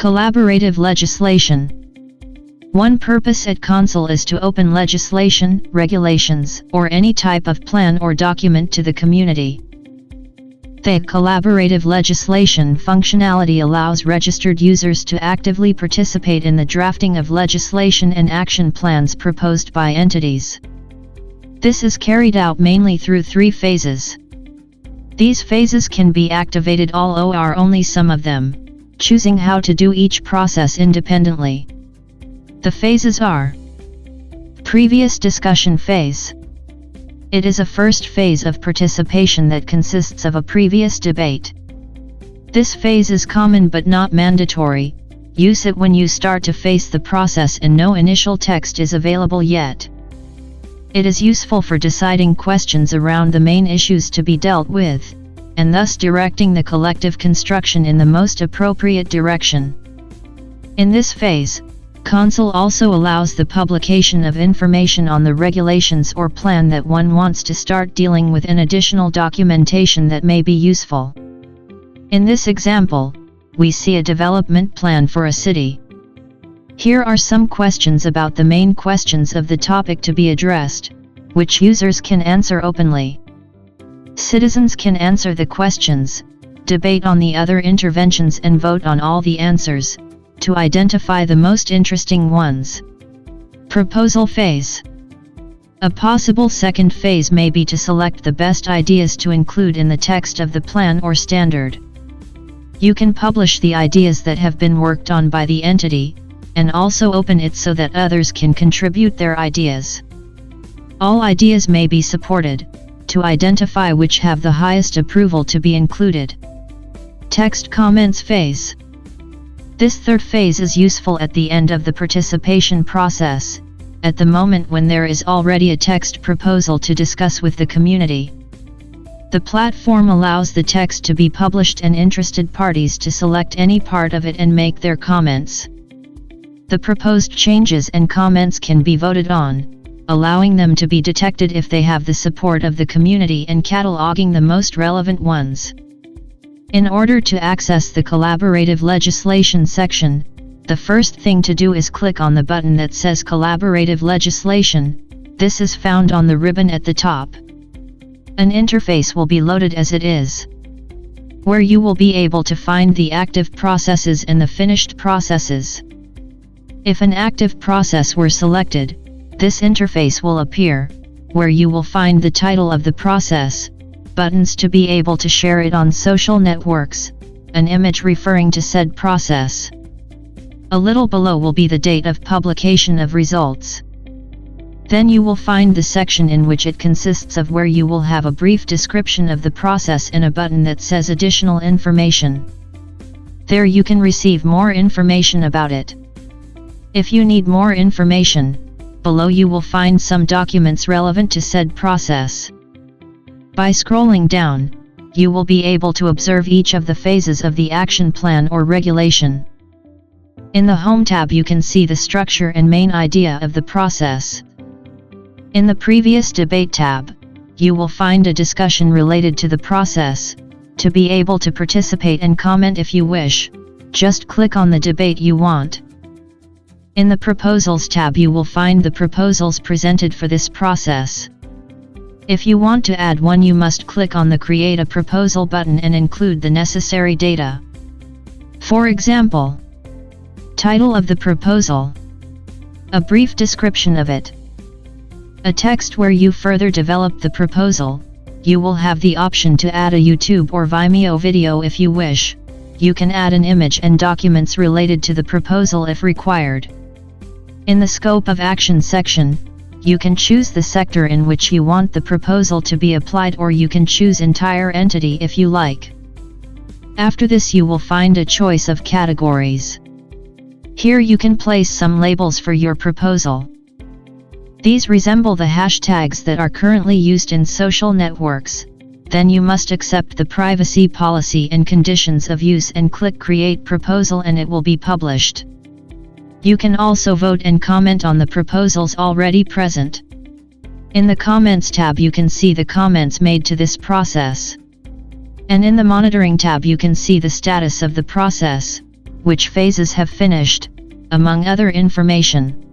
Collaborative legislation. One purpose at CONSUL is to open legislation, regulations, or any type of plan or document to the community. The collaborative legislation functionality allows registered users to actively participate in the drafting of legislation and action plans proposed by entities. This is carried out mainly through 3 phases. These phases can be activated all or only some of them, choosing how to do each process independently. The phases are: Previous discussion phase. It is a first phase of participation that consists of a previous debate. This phase is common but not mandatory. Use it when you start to face the process and no initial text is available yet. It is useful for deciding questions around the main issues to be dealt with, and thus directing the collective construction in the most appropriate direction. In this phase, CONSUL also allows the publication of information on the regulations or plan that one wants to start dealing with, and additional documentation that may be useful. In this example, we see a development plan for a city. Here are some questions about the main questions of the topic to be addressed, which users can answer openly. Citizens can answer the questions, debate on the other interventions and vote on all the answers, to identify the most interesting ones. Proposal phase. A possible second phase may be to select the best ideas to include in the text of the plan or standard. You can publish the ideas that have been worked on by the entity, and also open it so that others can contribute their ideas. All ideas may be supported, to identify which have the highest approval to be included. Text comments phase. This third phase is useful at the end of the participation process, at the moment when there is already a text proposal to discuss with the community. The platform allows the text to be published and interested parties to select any part of it and make their comments. The proposed changes and comments can be voted on, allowing them to be detected if they have the support of the community and cataloging the most relevant ones. In order to access the collaborative legislation section, the first thing to do is click on the button that says Collaborative Legislation. This is found on the ribbon at the top. An interface will be loaded as it is, where you will be able to find the active processes and the finished processes. If an active process were selected, this interface will appear, where you will find the title of the process, buttons to be able to share it on social networks, an image referring to said process. A little below will be the date of publication of results. Then you will find the section in which it consists of, where you will have a brief description of the process and a button that says additional information. There you can receive more information about it. If you need more information, below you will find some documents relevant to said process. By scrolling down, you will be able to observe each of the phases of the action plan or regulation. In the Home tab you can see the structure and main idea of the process. In the Previous Debate tab, you will find a discussion related to the process. To be able to participate and comment if you wish, just click on the debate you want. In the Proposals tab you will find the proposals presented for this process. If you want to add one, you must click on the Create a Proposal button and include the necessary data. For example, title of the proposal, a brief description of it, a text where you further develop the proposal. You will have the option to add a YouTube or Vimeo video if you wish. You can add an image and documents related to the proposal if required. In the Scope of Action section, you can choose the sector in which you want the proposal to be applied, or you can choose entire entity if you like. After this you will find a choice of categories. Here you can place some labels for your proposal. These resemble the hashtags that are currently used in social networks. Then you must accept the privacy policy and conditions of use and click Create Proposal and it will be published. You can also vote and comment on the proposals already present. In the Comments tab you can see the comments made to this process. And in the Monitoring tab you can see the status of the process. which phases have finished, among other information.